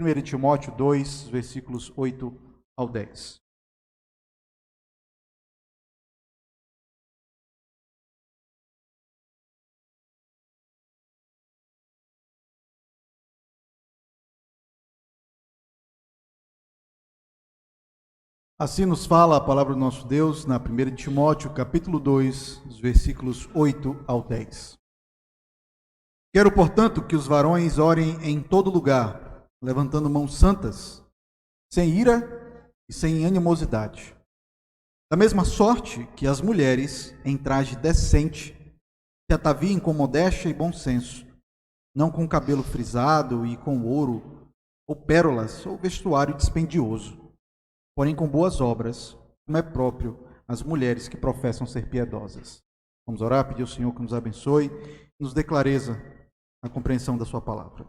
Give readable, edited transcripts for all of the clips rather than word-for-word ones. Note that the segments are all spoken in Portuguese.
1 Timóteo 2, versículos 8 ao 10. Assim nos fala a palavra do nosso Deus na 1 Timóteo, capítulo 2, os versículos 8 ao 10. Quero, portanto, que os varões orem em todo lugar, levantando mãos santas, sem ira e sem animosidade. Da mesma sorte que as mulheres, em traje decente, se ataviem com modéstia e bom senso, não com cabelo frisado e com ouro, ou pérolas, ou vestuário dispendioso, porém com boas obras, como é próprio às mulheres que professam ser piedosas. Vamos orar, pedir ao Senhor que nos abençoe e nos dê clareza na compreensão da sua palavra.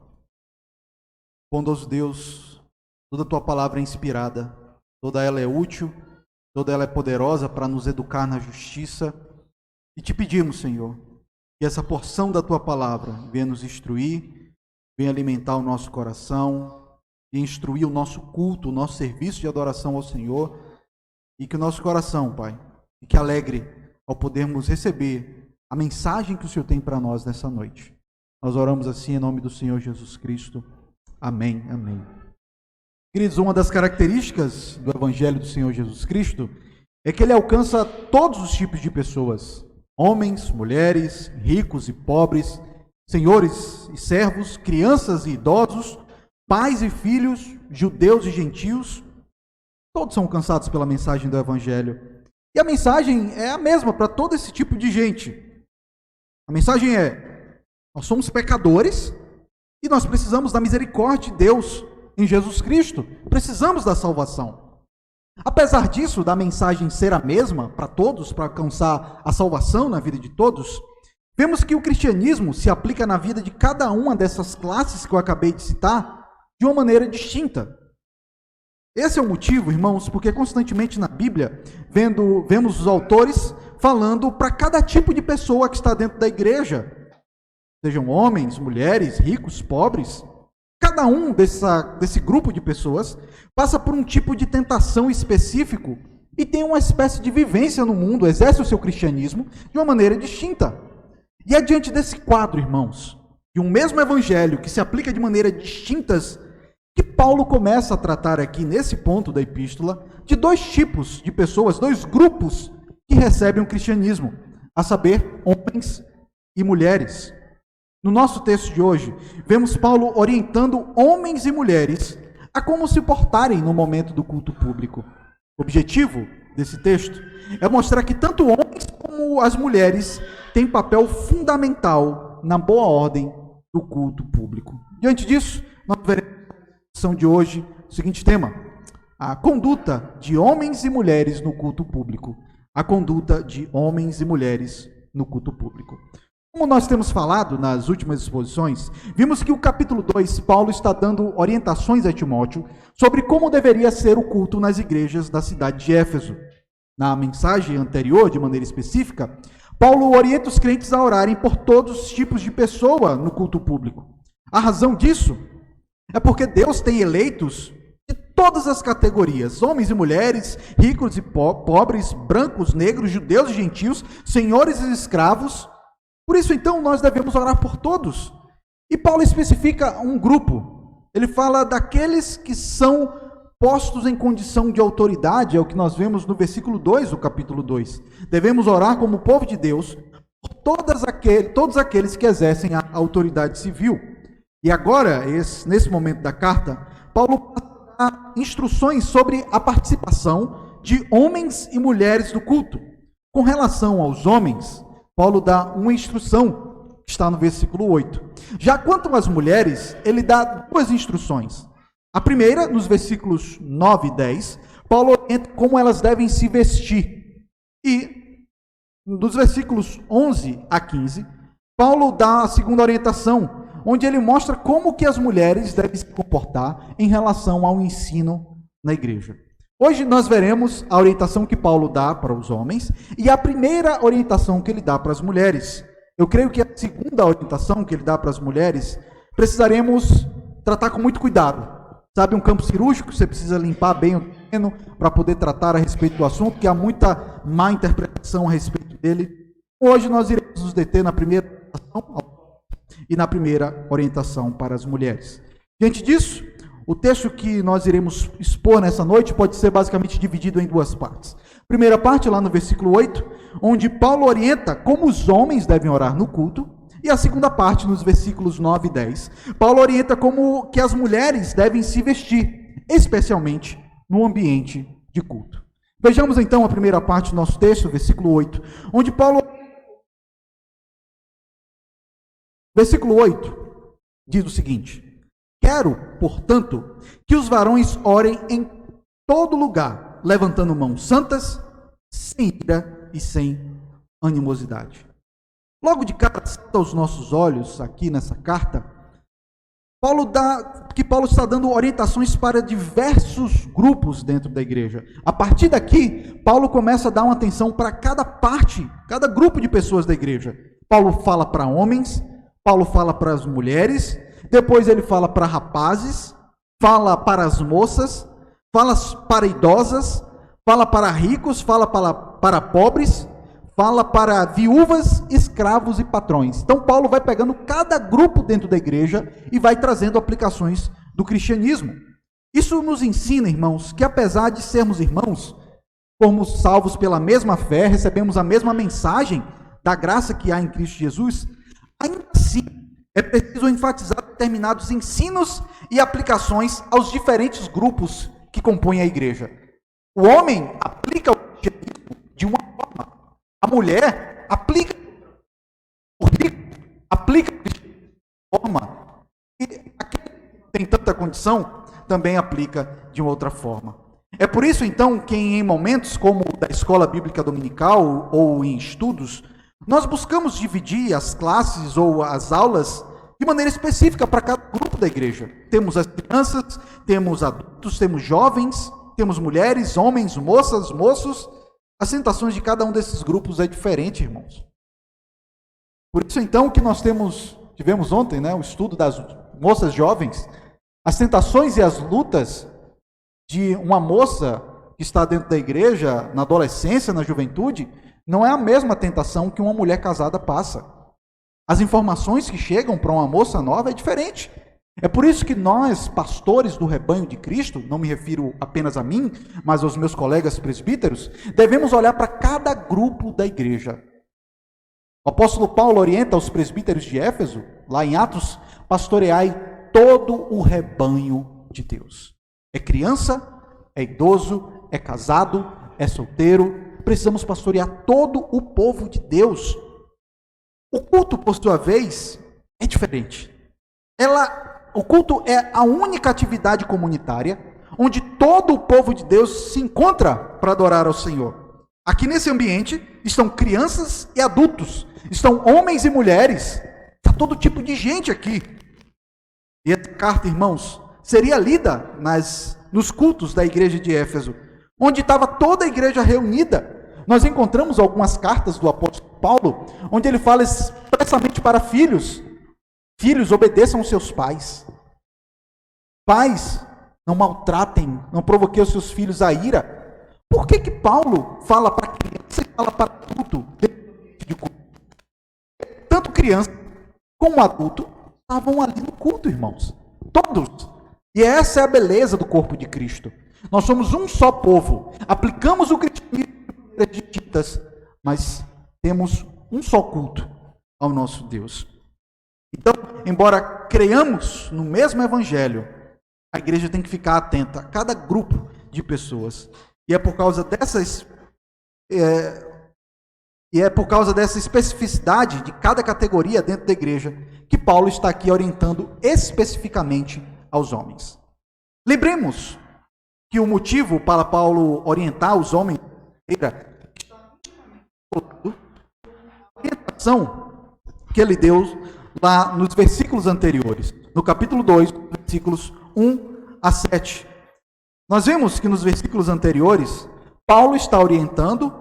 Bondoso Deus, toda a tua palavra é inspirada, toda ela é útil, toda ela é poderosa para nos educar na justiça. E te pedimos, Senhor, que essa porção da tua palavra venha nos instruir, venha alimentar o nosso coração, e instruir o nosso culto, o nosso serviço de adoração ao Senhor, e que o nosso coração, Pai, fique alegre ao podermos receber a mensagem que o Senhor tem para nós nessa noite. Nós oramos assim em nome do Senhor Jesus Cristo. Amém, amém. Queridos, uma das características do Evangelho do Senhor Jesus Cristo é que ele alcança todos os tipos de pessoas, homens, mulheres, ricos e pobres, senhores e servos, crianças e idosos, pais e filhos, judeus e gentios, todos são alcançados pela mensagem do Evangelho. E a mensagem é a mesma para todo esse tipo de gente. A mensagem é: nós somos pecadores e nós precisamos da misericórdia de Deus em Jesus Cristo. Precisamos da salvação. Apesar disso, da mensagem ser a mesma para todos, para alcançar a salvação na vida de todos, vemos que o cristianismo se aplica na vida de cada uma dessas classes que eu acabei de citar de uma maneira distinta. Esse é o motivo, irmãos, porque constantemente na Bíblia vemos os autores falando para cada tipo de pessoa que está dentro da igreja, sejam homens, mulheres, ricos, pobres. Cada um desse grupo de pessoas passa por um tipo de tentação específico e tem uma espécie de vivência no mundo, exerce o seu cristianismo de uma maneira distinta. E é diante desse quadro, irmãos, de um mesmo evangelho que se aplica de maneiras distintas, que Paulo começa a tratar aqui nesse ponto da epístola de dois tipos de pessoas, dois grupos que recebem o cristianismo, a saber, homens e mulheres. No nosso texto de hoje, vemos Paulo orientando homens e mulheres a como se portarem no momento do culto público. O objetivo desse texto é mostrar que tanto homens como as mulheres têm papel fundamental na boa ordem do culto público. Diante disso, nós veremos de hoje o seguinte tema: a conduta de homens e mulheres no culto público. A conduta de homens e mulheres no culto público. Como nós temos falado nas últimas exposições, vimos que o capítulo 2, Paulo está dando orientações a Timóteo sobre como deveria ser o culto nas igrejas da cidade de Éfeso. Na mensagem anterior, de maneira específica, Paulo orienta os crentes a orarem por todos os tipos de pessoa no culto público. A razão disso é porque Deus tem eleitos de todas as categorias, homens e mulheres, ricos e pobres, brancos, negros, judeus e gentios, senhores e escravos. Por isso, então, nós devemos orar por todos. E Paulo especifica um grupo. Ele fala daqueles que são postos em condição de autoridade, é o que nós vemos no versículo 2 do capítulo 2. Devemos orar como povo de Deus por todos aqueles que exercem a autoridade civil. E agora, nesse momento da carta, Paulo dá instruções sobre a participação de homens e mulheres do culto. Com relação aos homens, Paulo dá uma instrução, que está no versículo 8. Já quanto às mulheres, ele dá duas instruções. A primeira, nos versículos 9 e 10, Paulo orienta como elas devem se vestir. E, dos versículos 11 a 15, Paulo dá a segunda orientação, onde ele mostra como que as mulheres devem se comportar em relação ao ensino na igreja. Hoje nós veremos a orientação que Paulo dá para os homens e a primeira orientação que ele dá para as mulheres. Eu creio que a segunda orientação que ele dá para as mulheres precisaremos tratar com muito cuidado, Sabe, um campo cirúrgico, você precisa limpar bem o terreno para poder tratar a respeito do assunto, que há muita má interpretação a respeito dele. Hoje nós iremos nos deter na primeira orientação e na primeira orientação para as mulheres. Diante disso, o texto que nós iremos expor nessa noite pode ser basicamente dividido em duas partes. Primeira parte, lá no versículo 8, onde Paulo orienta como os homens devem orar no culto, e a segunda parte, nos versículos 9 e 10. Paulo orienta como que as mulheres devem se vestir, especialmente no ambiente de culto. Vejamos então a primeira parte do nosso texto, versículo 8, onde Paulo... Versículo 8 diz o seguinte: quero, portanto, que os varões orem em todo lugar, levantando mãos santas, sem ira e sem animosidade. Logo de cara, salta aos nossos olhos, aqui nessa carta, Paulo está dando orientações para diversos grupos dentro da igreja. A partir daqui, Paulo começa a dar uma atenção para cada parte, cada grupo de pessoas da igreja. Paulo fala para homens, Paulo fala para as mulheres, depois ele fala para rapazes, fala para as moças, fala para idosas, fala para ricos, fala para pobres, fala para viúvas, escravos e patrões. Então Paulo vai pegando cada grupo dentro da igreja e vai trazendo aplicações do cristianismo. Isso nos ensina, irmãos, que apesar de sermos irmãos, fomos salvos pela mesma fé, recebemos a mesma mensagem da graça que há em Cristo Jesus, ainda assim é preciso enfatizar determinados ensinos e aplicações aos diferentes grupos que compõem a igreja. O homem aplica o cristianismo de uma forma, a mulher aplica, o rico aplica de forma, e aquele que tem tanta condição também aplica de uma outra forma. É por isso, então, que em momentos como da escola bíblica dominical ou em estudos, nós buscamos dividir as classes ou as aulas de maneira específica para cada grupo da igreja. Temos as crianças, temos adultos, temos jovens, temos mulheres, homens, moças, moços. As tentações de cada um desses grupos é diferente, irmãos. Por isso, então, que nós tivemos ontem, o estudo das moças jovens, as tentações e as lutas de uma moça que está dentro da igreja, na adolescência, na juventude, não é a mesma tentação que uma mulher casada passa. As informações que chegam para uma moça nova é diferente. É por isso que nós, pastores do rebanho de Cristo, não me refiro apenas a mim, mas aos meus colegas presbíteros, devemos olhar para cada grupo da igreja. O apóstolo Paulo orienta os presbíteros de Éfeso, lá em Atos, pastoreai todo o rebanho de Deus. É criança, é idoso, é casado, é solteiro, precisamos pastorear todo o povo de Deus. O culto, por sua vez, é diferente. O culto é a única atividade comunitária onde todo o povo de Deus se encontra para adorar ao Senhor. Aqui nesse ambiente estão crianças e adultos, estão homens e mulheres, está todo tipo de gente aqui. E essa carta, irmãos, seria lida nos cultos da igreja de Éfeso, onde estava toda a igreja reunida. Nós encontramos algumas cartas do apóstolo Paulo, onde ele fala expressamente para filhos: filhos, obedeçam aos seus pais. Pais, não maltratem, não provoquem os seus filhos a ira. Por que Paulo fala para criança e fala para adulto? Tanto criança como adulto estavam ali no culto, irmãos. Todos. E essa é a beleza do corpo de Cristo. Nós somos um só povo. Aplicamos o cristianismo ditas, mas temos um só culto ao nosso Deus. Então, embora creiamos no mesmo evangelho, a igreja tem que ficar atenta a cada grupo de pessoas. E é por causa dessa especificidade de cada categoria dentro da igreja que Paulo está aqui orientando especificamente aos homens. Lembremos que o motivo para Paulo orientar os homens era a orientação que ele deu lá nos versículos anteriores, no capítulo 2, versículos 1 a 7. Nós vemos que nos versículos anteriores, Paulo está orientando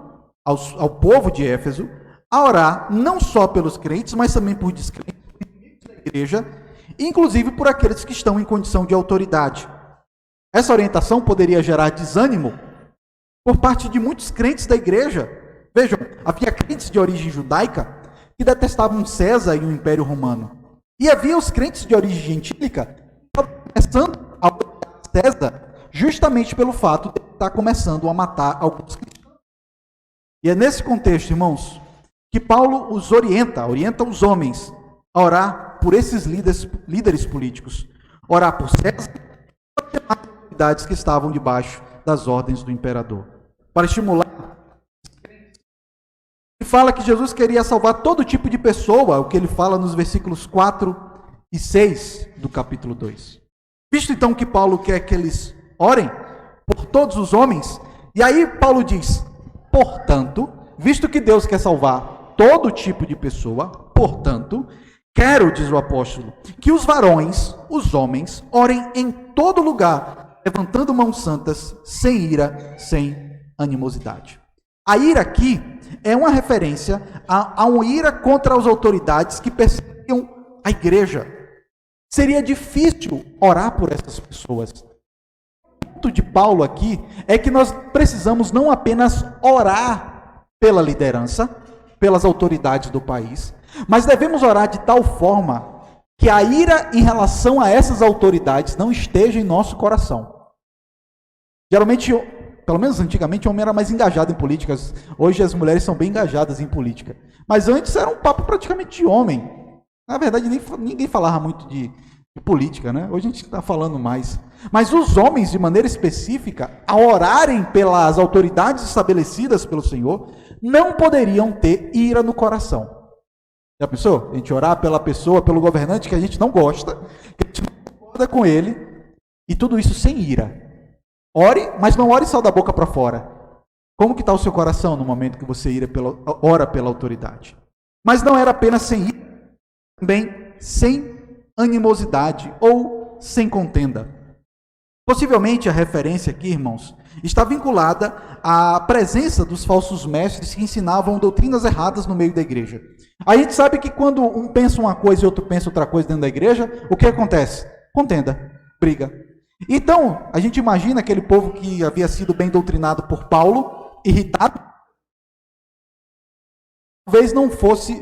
ao povo de Éfeso a orar não só pelos crentes, mas também por descrentes da igreja, inclusive por aqueles que estão em condição de autoridade. Essa orientação poderia gerar desânimo por parte de muitos crentes da igreja. Vejam, havia crentes de origem judaica que detestavam César e o Império Romano. E havia os crentes de origem gentílica que estavam começando a odiar César justamente pelo fato de ele estar começando a matar alguns cristãos. E é nesse contexto, irmãos, que Paulo os orienta os homens a orar por esses líderes políticos, orar por César e por demais autoridades que estavam debaixo das ordens do imperador. Para estimular, ele fala que Jesus queria salvar todo tipo de pessoa, o que ele fala nos versículos 4 e 6 do capítulo 2. Visto então que Paulo quer que eles orem por todos os homens, e aí Paulo diz, portanto, visto que Deus quer salvar todo tipo de pessoa, portanto, quero, diz o apóstolo, que os varões, os homens, orem em todo lugar, levantando mãos santas, sem ira, sem animosidade. A ira aqui é uma referência a uma ira contra as autoridades que perseguiam a igreja. Seria difícil orar por essas pessoas. O ponto de Paulo aqui é que nós precisamos não apenas orar pela liderança, pelas autoridades do país, mas devemos orar de tal forma que a ira em relação a essas autoridades não esteja em nosso coração. Geralmente, pelo menos antigamente, o homem era mais engajado em políticas. Hoje as mulheres são bem engajadas em política. Mas antes era um papo praticamente de homem. Na verdade, ninguém falava muito de política, né? Hoje a gente está falando mais. Mas os homens, de maneira específica, a orarem pelas autoridades estabelecidas pelo Senhor, não poderiam ter ira no coração. Já pensou? A gente orar pela pessoa, pelo governante que a gente não gosta, que a gente não concorda com ele, e tudo isso sem ira. Ore, mas não ore só da boca para fora. Como que está o seu coração no momento que você ora pela autoridade? Mas não era apenas sem ira, também sem animosidade ou sem contenda. Possivelmente a referência aqui, irmãos, está vinculada à presença dos falsos mestres que ensinavam doutrinas erradas no meio da igreja. A gente sabe que quando um pensa uma coisa e outro pensa outra coisa dentro da igreja, o que acontece? Contenda, briga. Então, a gente imagina aquele povo que havia sido bem doutrinado por Paulo, irritado. Talvez não fosse...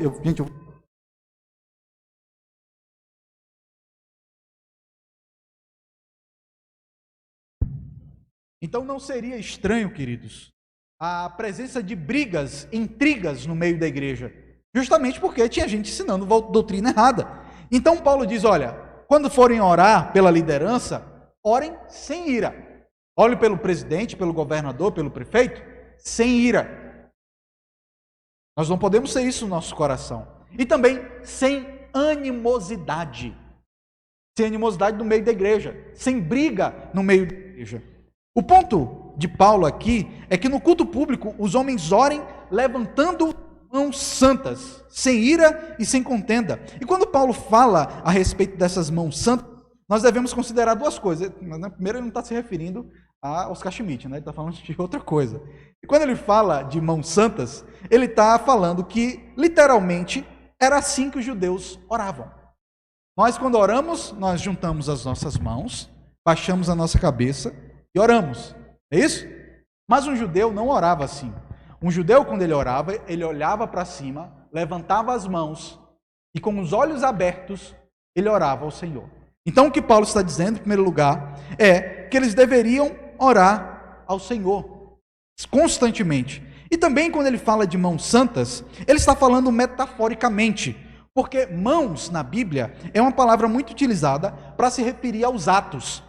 Então não seria estranho, queridos, a presença de brigas, intrigas no meio da igreja, justamente porque tinha gente ensinando doutrina errada. Então Paulo diz, olha, quando forem orar pela liderança, orem sem ira. Olhem pelo presidente, pelo governador, pelo prefeito, sem ira. Nós não podemos ser isso no nosso coração. E também sem animosidade. Sem animosidade no meio da igreja. Sem briga no meio da igreja. O ponto de Paulo aqui é que no culto público os homens orem levantando mãos santas, sem ira e sem contenda. E quando Paulo fala a respeito dessas mãos santas, nós devemos considerar duas coisas. Primeiro, ele não está se referindo aos Schmidt, né? Ele está falando de outra coisa. E quando ele fala de mãos santas, ele está falando que, literalmente, era assim que os judeus oravam. Nós, quando oramos, nós juntamos as nossas mãos, baixamos a nossa cabeça e oramos. É isso? Mas um judeu não orava assim. Um judeu, quando ele orava, ele olhava para cima, levantava as mãos e com os olhos abertos, ele orava ao Senhor. Então, o que Paulo está dizendo, em primeiro lugar, é que eles deveriam orar ao Senhor constantemente. E também, quando ele fala de mãos santas, ele está falando metaforicamente, porque mãos, na Bíblia, é uma palavra muito utilizada para se referir aos atos.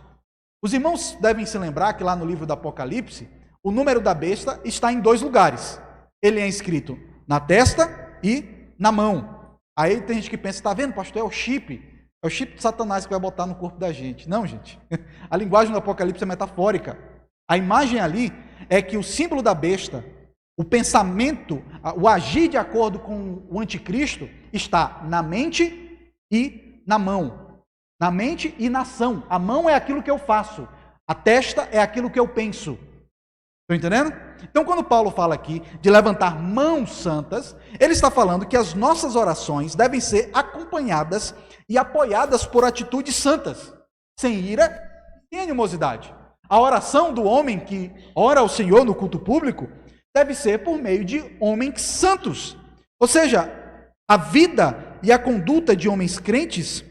Os irmãos devem se lembrar que lá no livro do Apocalipse, o número da besta está em 2 lugares. Ele é escrito na testa e na mão. Aí tem gente que pensa, está vendo, pastor, é o chip de Satanás que vai botar no corpo da gente. Não, gente. A linguagem do Apocalipse é metafórica. A imagem ali é que o símbolo da besta, o pensamento, o agir de acordo com o anticristo, está na mente e na mão. Na mente e na ação. A mão é aquilo que eu faço. A testa é aquilo que eu penso. Estão entendendo? Então, quando Paulo fala aqui de levantar mãos santas, ele está falando que as nossas orações devem ser acompanhadas e apoiadas por atitudes santas, sem ira e animosidade. A oração do homem que ora ao Senhor no culto público deve ser por meio de homens santos. Ou seja, a vida e a conduta de homens crentes,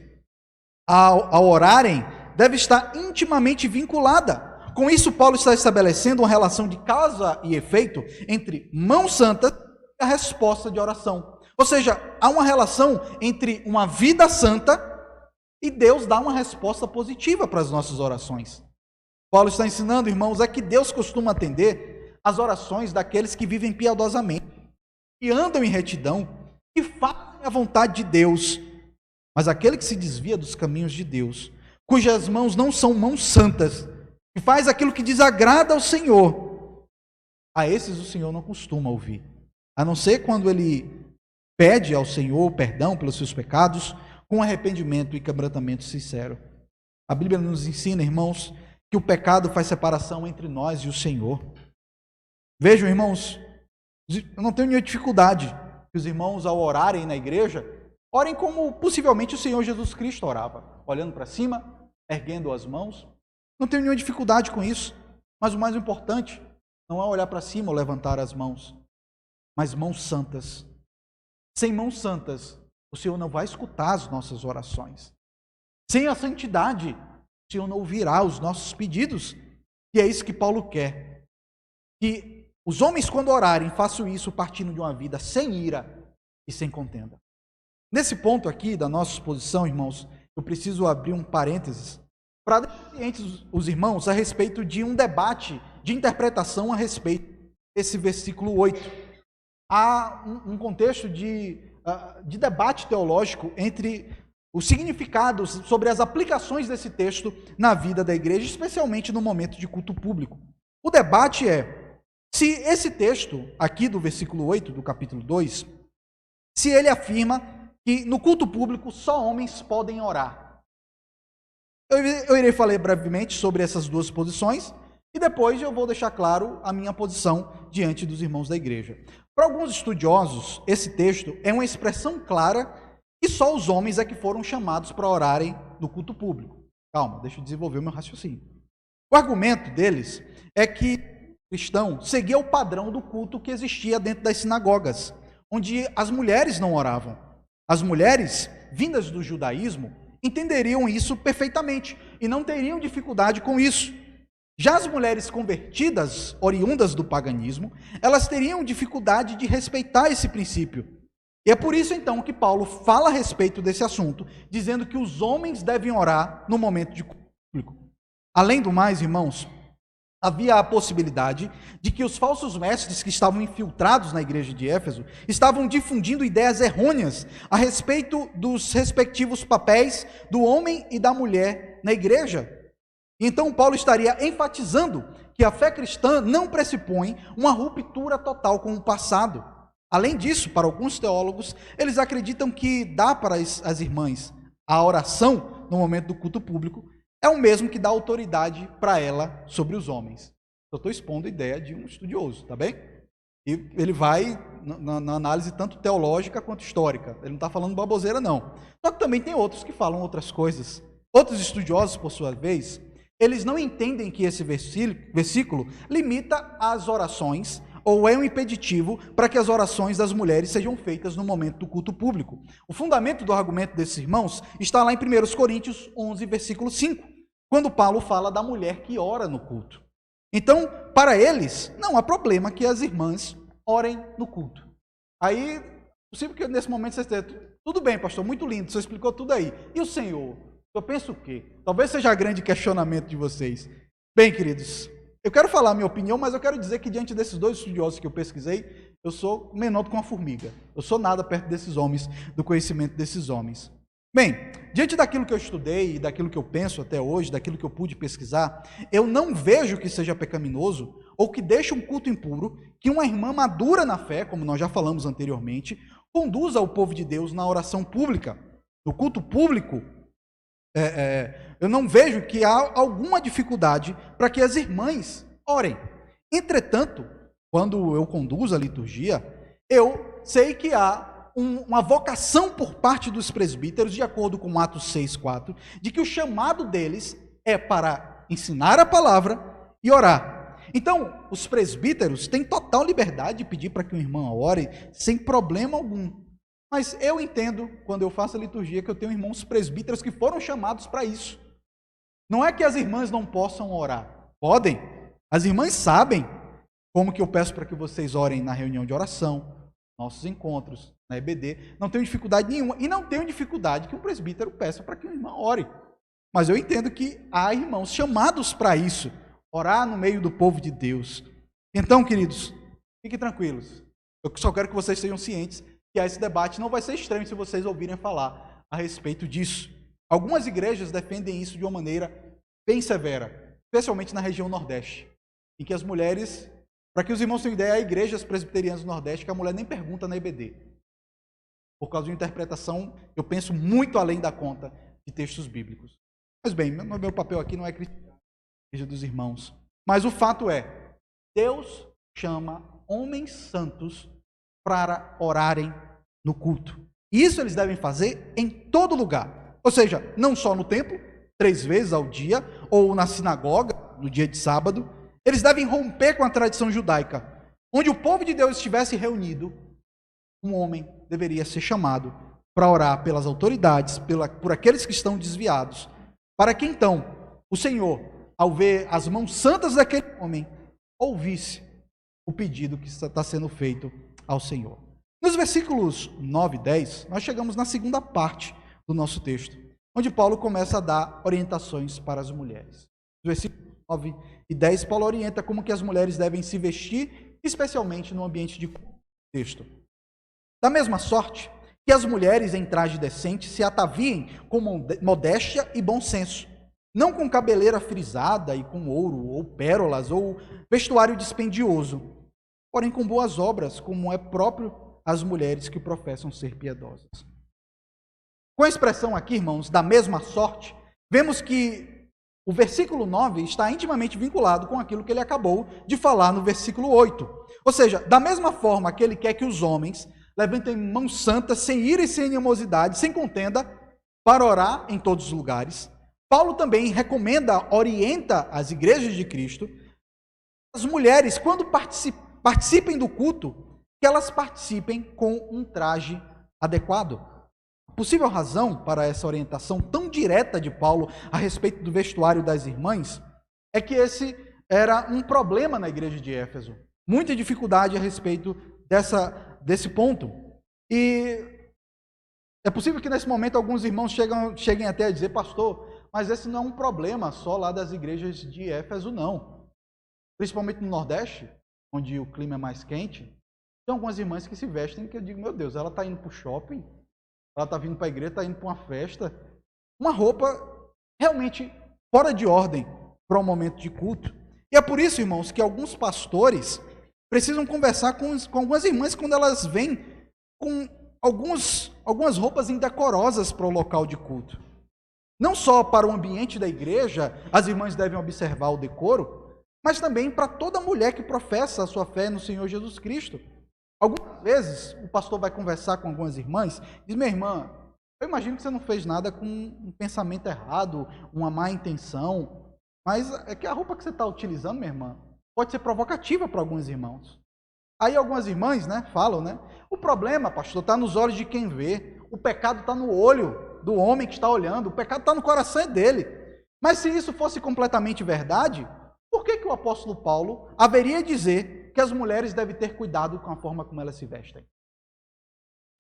ao orarem, deve estar intimamente vinculada. Com isso, Paulo está estabelecendo uma relação de causa e efeito entre mãos santas e a resposta de oração. Ou seja, há uma relação entre uma vida santa e Deus dá uma resposta positiva para as nossas orações. Paulo está ensinando, irmãos, é que Deus costuma atender as orações daqueles que vivem piedosamente, que andam em retidão, que fazem a vontade de Deus. Mas aquele que se desvia dos caminhos de Deus, cujas mãos não são mãos santas, que faz aquilo que desagrada ao Senhor, a esses o Senhor não costuma ouvir. A não ser quando ele pede ao Senhor perdão pelos seus pecados, com arrependimento e quebrantamento sincero. A Bíblia nos ensina, irmãos, que o pecado faz separação entre nós e o Senhor. Vejam, irmãos, eu não tenho nenhuma dificuldade que os irmãos, ao orarem na igreja, orem como possivelmente o Senhor Jesus Cristo orava, olhando para cima, erguendo as mãos. Não tenho nenhuma dificuldade com isso, mas o mais importante não é olhar para cima ou levantar as mãos, mas mãos santas. Sem mãos santas, o Senhor não vai escutar as nossas orações. Sem a santidade, o Senhor não ouvirá os nossos pedidos. E é isso que Paulo quer. Que os homens, quando orarem, façam isso partindo de uma vida sem ira e sem contenda. Nesse ponto aqui da nossa exposição, irmãos, eu preciso abrir um parênteses para deixar cientes os irmãos a respeito de um debate de interpretação a respeito desse versículo 8. Há um contexto de debate teológico entre os significados sobre as aplicações desse texto na vida da igreja, especialmente no momento de culto público. O debate é se esse texto aqui do versículo 8 do capítulo 2, se ele afirma que no culto público só homens podem orar. Eu irei falar brevemente sobre essas duas posições e depois eu vou deixar claro a minha posição diante dos irmãos da igreja. Para alguns estudiosos, esse texto é uma expressão clara que só os homens é que foram chamados para orarem no culto público. Calma, deixa eu desenvolver o meu raciocínio. O argumento deles é que o cristão seguia o padrão do culto que existia dentro das sinagogas, onde as mulheres não oravam. As mulheres, vindas do judaísmo, entenderiam isso perfeitamente e não teriam dificuldade com isso. Já as mulheres convertidas, oriundas do paganismo, elas teriam dificuldade de respeitar esse princípio. E é por isso, então, que Paulo fala a respeito desse assunto, dizendo que os homens devem orar no momento de culto público. Além do mais, irmãos, havia a possibilidade de que os falsos mestres que estavam infiltrados na igreja de Éfeso estavam difundindo ideias errôneas a respeito dos respectivos papéis do homem e da mulher na igreja. Então, Paulo estaria enfatizando que a fé cristã não pressupõe uma ruptura total com o passado. Além disso, para alguns teólogos, eles acreditam que dá para as irmãs a oração no momento do culto público é o mesmo que dá autoridade para ela sobre os homens. Eu estou expondo a ideia de um estudioso, tá bem? E ele vai na análise tanto teológica quanto histórica. Ele não está falando baboseira, não. Só que também tem outros que falam outras coisas. Outros estudiosos, por sua vez, eles não entendem que esse versículo limita as orações ou é um impeditivo para que as orações das mulheres sejam feitas no momento do culto público. O fundamento do argumento desses irmãos está lá em 1 Coríntios 11, versículo 5, quando Paulo fala da mulher que ora no culto. Então, para eles, não há problema que as irmãs orem no culto. Aí, possível que nesse momento vocês tenham, tudo bem, pastor, muito lindo, você explicou tudo aí. E o Senhor? Eu penso o quê? Talvez seja grande questionamento de vocês. Bem, queridos, eu quero falar a minha opinião, mas eu quero dizer que diante desses dois estudiosos que eu pesquisei, eu sou menor do que uma formiga. Eu sou nada perto desses homens, do conhecimento desses homens. Bem, diante daquilo que eu estudei e daquilo que eu penso até hoje, daquilo que eu pude pesquisar, eu não vejo que seja pecaminoso ou que deixe um culto impuro que uma irmã madura na fé, como nós já falamos anteriormente, conduza o povo de Deus na oração pública. No culto público, eu não vejo que há alguma dificuldade para que as irmãs orem. Entretanto, quando eu conduzo a liturgia, eu sei que há uma vocação por parte dos presbíteros, de acordo com Atos 6,4, de que o chamado deles é para ensinar a palavra e orar. Então, os presbíteros têm total liberdade de pedir para que o irmão ore, sem problema algum. Mas eu entendo, quando eu faço a liturgia, que eu tenho irmãos presbíteros que foram chamados para isso. Não é que as irmãs não possam orar. Podem. As irmãs sabem como que eu peço para que vocês orem na reunião de oração, nossos encontros, na EBD. Não tenho dificuldade nenhuma. E não tenho dificuldade que um presbítero peça para que o irmão ore. Mas eu entendo que há irmãos chamados para isso. Orar no meio do povo de Deus. Então, queridos, fiquem tranquilos. Eu só quero que vocês sejam cientes que esse debate não vai ser estranho se vocês ouvirem falar a respeito disso. Algumas igrejas defendem isso de uma maneira bem severa, especialmente na região Nordeste, em que as mulheres, para que os irmãos tenham ideia, há igrejas presbiterianas do Nordeste que a mulher nem pergunta na EBD. Por causa de uma interpretação, eu penso, muito além da conta de textos bíblicos. Mas bem, meu papel aqui não é criticar a igreja dos irmãos. Mas o fato é, Deus chama homens santos para orarem no culto. E isso eles devem fazer em todo lugar. Ou seja, não só no templo, 3 vezes ao dia, ou na sinagoga, no dia de sábado. Eles devem romper com a tradição judaica. Onde o povo de Deus estivesse reunido, um homem deveria ser chamado para orar pelas autoridades, por aqueles que estão desviados, para que então o Senhor, ao ver as mãos santas daquele homem, ouvisse o pedido que está sendo feito ao Senhor. Nos versículos 9 e 10, nós chegamos na segunda parte do nosso texto, onde Paulo começa a dar orientações para as mulheres. Nos versículos 9 e 10, Paulo orienta como que as mulheres devem se vestir, especialmente no ambiente de texto. Da mesma sorte, que as mulheres em traje decente se ataviem com modéstia e bom senso, não com cabeleira frisada e com ouro, ou pérolas, ou vestuário dispendioso, porém com boas obras, como é próprio às mulheres que professam ser piedosas. Com a expressão aqui, irmãos, da mesma sorte, vemos que o versículo 9 está intimamente vinculado com aquilo que ele acabou de falar no versículo 8. Ou seja, da mesma forma que ele quer que os homens levantem mãos santas, sem ira e sem animosidade, sem contenda, para orar em todos os lugares, Paulo também recomenda, orienta as igrejas de Cristo, as mulheres, quando participem do culto, que elas participem com um traje adequado. A possível razão para essa orientação tão direta de Paulo a respeito do vestuário das irmãs é que esse era um problema na igreja de Éfeso. Muita dificuldade a respeito desse ponto. E é possível que nesse momento alguns irmãos cheguem até a dizer, pastor, mas esse não é um problema só lá das igrejas de Éfeso, não. Principalmente no Nordeste, onde o clima é mais quente, tem algumas irmãs que se vestem que eu digo, meu Deus, ela está indo para o shopping, ela está vindo para a igreja, está indo para uma festa, uma roupa realmente fora de ordem para um momento de culto. E é por isso, irmãos, que alguns pastores precisam conversar com algumas irmãs quando elas vêm com algumas roupas indecorosas para o local de culto. Não só para o ambiente da igreja, as irmãs devem observar o decoro, mas também para toda mulher que professa a sua fé no Senhor Jesus Cristo. Algumas vezes, o pastor vai conversar com algumas irmãs, diz, minha irmã, eu imagino que você não fez nada com um pensamento errado, uma má intenção, mas é que a roupa que você está utilizando, minha irmã, pode ser provocativa para alguns irmãos. Aí algumas irmãs, falam, o problema, pastor, está nos olhos de quem vê, o pecado está no olho do homem que está olhando, o pecado está no coração dele. Mas se isso fosse completamente verdade, por que o apóstolo Paulo haveria de dizer que as mulheres devem ter cuidado com a forma como elas se vestem?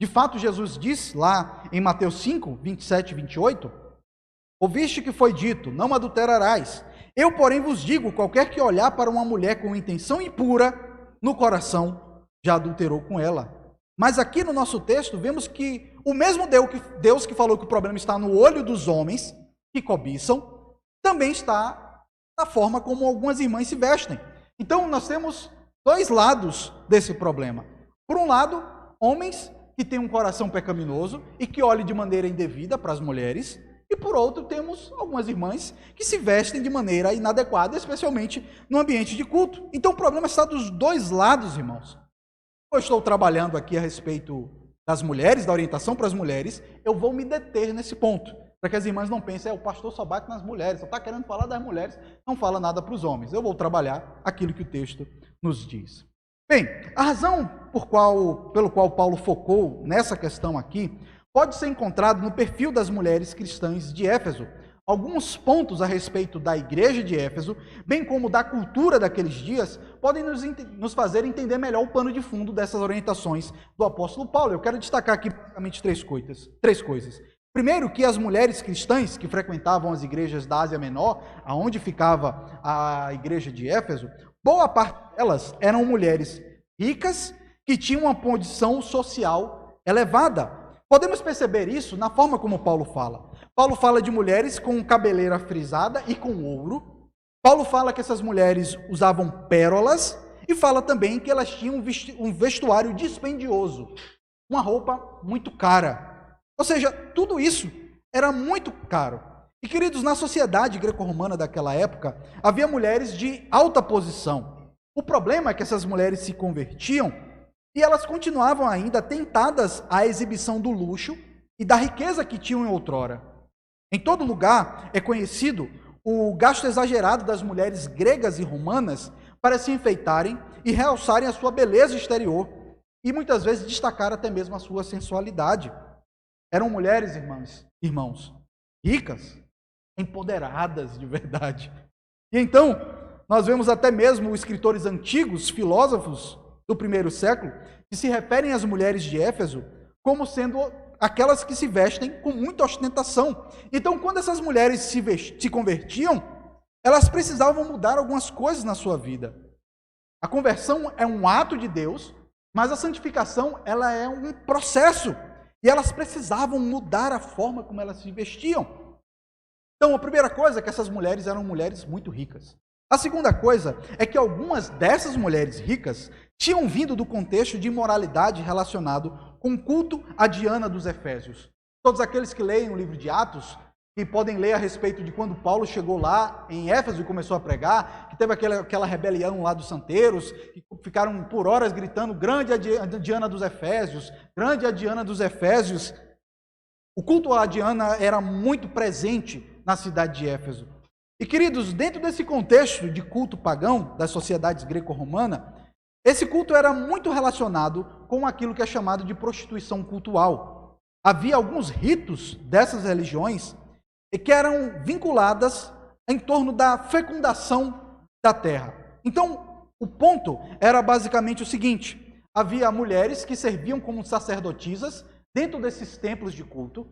De fato, Jesus diz lá em Mateus 5, 27 e 28, ouviste que foi dito, não adulterarás. Eu, porém, vos digo, qualquer que olhar para uma mulher com intenção impura, no coração, já adulterou com ela. Mas aqui no nosso texto, vemos que o mesmo Deus que falou que o problema está no olho dos homens, que cobiçam, também está na forma como algumas irmãs se vestem. Então, nós temos 2 lados desse problema. Por um lado, homens que têm um coração pecaminoso e que olham de maneira indevida para as mulheres, e por outro, temos algumas irmãs que se vestem de maneira inadequada, especialmente no ambiente de culto. Então, o problema está dos 2 lados, irmãos. Eu estou trabalhando aqui a respeito das mulheres, da orientação para as mulheres, eu vou me deter nesse ponto. para que as irmãs não pensem, o pastor só bate nas mulheres, só está querendo falar das mulheres, não fala nada para os homens. Eu vou trabalhar aquilo que o texto nos diz. Bem, a razão pelo qual Paulo focou nessa questão aqui pode ser encontrado no perfil das mulheres cristãs de Éfeso. Alguns pontos a respeito da igreja de Éfeso, bem como da cultura daqueles dias, podem nos fazer entender melhor o pano de fundo dessas orientações do apóstolo Paulo. Eu quero destacar aqui basicamente três coisas. Primeiro, que as mulheres cristãs que frequentavam as igrejas da Ásia Menor, aonde ficava a igreja de Éfeso, boa parte delas eram mulheres ricas que tinham uma posição social elevada. Podemos perceber isso na forma como Paulo fala. Paulo fala de mulheres com cabeleira frisada e com ouro. Paulo fala que essas mulheres usavam pérolas e fala também que elas tinham um vestuário dispendioso, uma roupa muito cara. Ou seja, tudo isso era muito caro. E, queridos, na sociedade greco-romana daquela época, havia mulheres de alta posição. O problema é que essas mulheres se convertiam e elas continuavam ainda tentadas à exibição do luxo e da riqueza que tinham em outrora. Em todo lugar é conhecido o gasto exagerado das mulheres gregas e romanas para se enfeitarem e realçarem a sua beleza exterior e muitas vezes destacar até mesmo a sua sensualidade. Eram mulheres, irmãos, ricas, empoderadas de verdade. E então, nós vemos até mesmo escritores antigos, filósofos do primeiro século, que se referem às mulheres de Éfeso como sendo aquelas que se vestem com muita ostentação. Então, quando essas mulheres se convertiam, elas precisavam mudar algumas coisas na sua vida. A conversão é um ato de Deus, mas a santificação ela é um processo. E elas precisavam mudar a forma como elas se vestiam. Então, a primeira coisa é que essas mulheres eram mulheres muito ricas. A segunda coisa é que algumas dessas mulheres ricas tinham vindo do contexto de imoralidade relacionado com o culto a Diana dos Efésios. Todos aqueles que leem o livro de Atos, que podem ler a respeito de quando Paulo chegou lá em Éfeso e começou a pregar, que teve aquela rebelião lá dos santeiros, que ficaram por horas gritando, grande a Diana dos Efésios, grande a Diana dos Efésios. O culto a Diana era muito presente na cidade de Éfeso. E, queridos, dentro desse contexto de culto pagão das sociedades greco-romanas, esse culto era muito relacionado com aquilo que é chamado de prostituição cultual. Havia alguns ritos dessas religiões que eram vinculadas em torno da fecundação da terra. Então, o ponto era basicamente o seguinte: havia mulheres que serviam como sacerdotisas dentro desses templos de culto,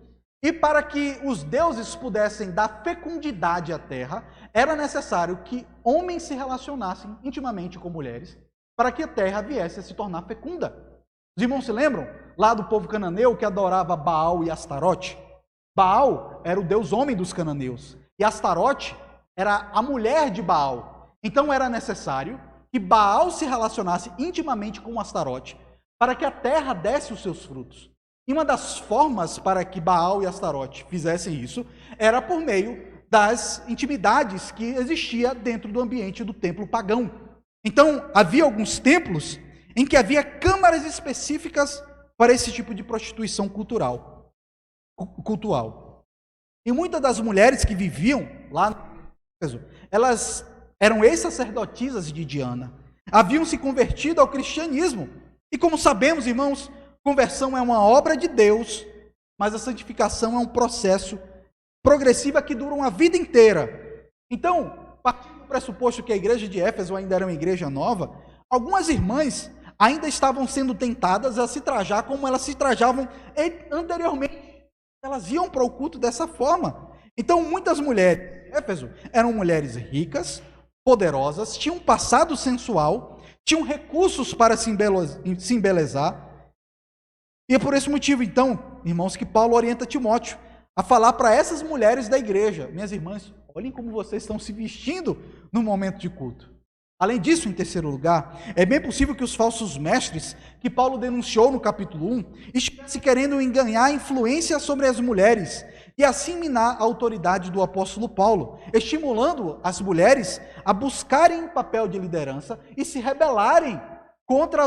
e para que os deuses pudessem dar fecundidade à terra, era necessário que homens se relacionassem intimamente com mulheres, para que a terra viesse a se tornar fecunda. Os irmãos se lembram lá do povo cananeu que adorava Baal e Astarote? Baal era o deus homem dos cananeus, e Astarote era a mulher de Baal. Então era necessário que Baal se relacionasse intimamente com Astarote, para que a terra desse os seus frutos. E uma das formas para que Baal e Astarote fizessem isso era por meio das intimidades que existia dentro do ambiente do templo pagão. Então, havia alguns templos em que havia câmaras específicas para esse tipo de prostituição cultural. E muitas das mulheres que viviam lá, elas eram ex-sacerdotisas de Diana, haviam se convertido ao cristianismo. E como sabemos, irmãos, conversão é uma obra de Deus, mas a santificação é um processo progressivo que dura uma vida inteira. Então, partindo do pressuposto que a igreja de Éfeso ainda era uma igreja nova, algumas irmãs ainda estavam sendo tentadas a se trajar como elas se trajavam anteriormente. Elas iam para o culto dessa forma. Então, muitas mulheres de Éfeso eram mulheres ricas, poderosas, tinham um passado sensual, tinham recursos para se embelezar. E é por esse motivo, então, irmãos, que Paulo orienta Timóteo a falar para essas mulheres da igreja: minhas irmãs, olhem como vocês estão se vestindo no momento de culto. Além disso, em terceiro lugar, é bem possível que os falsos mestres que Paulo denunciou no capítulo 1 estivessem querendo ganhar influência sobre as mulheres e assim minar a autoridade do apóstolo Paulo, estimulando as mulheres a buscarem o papel de liderança e se rebelarem contra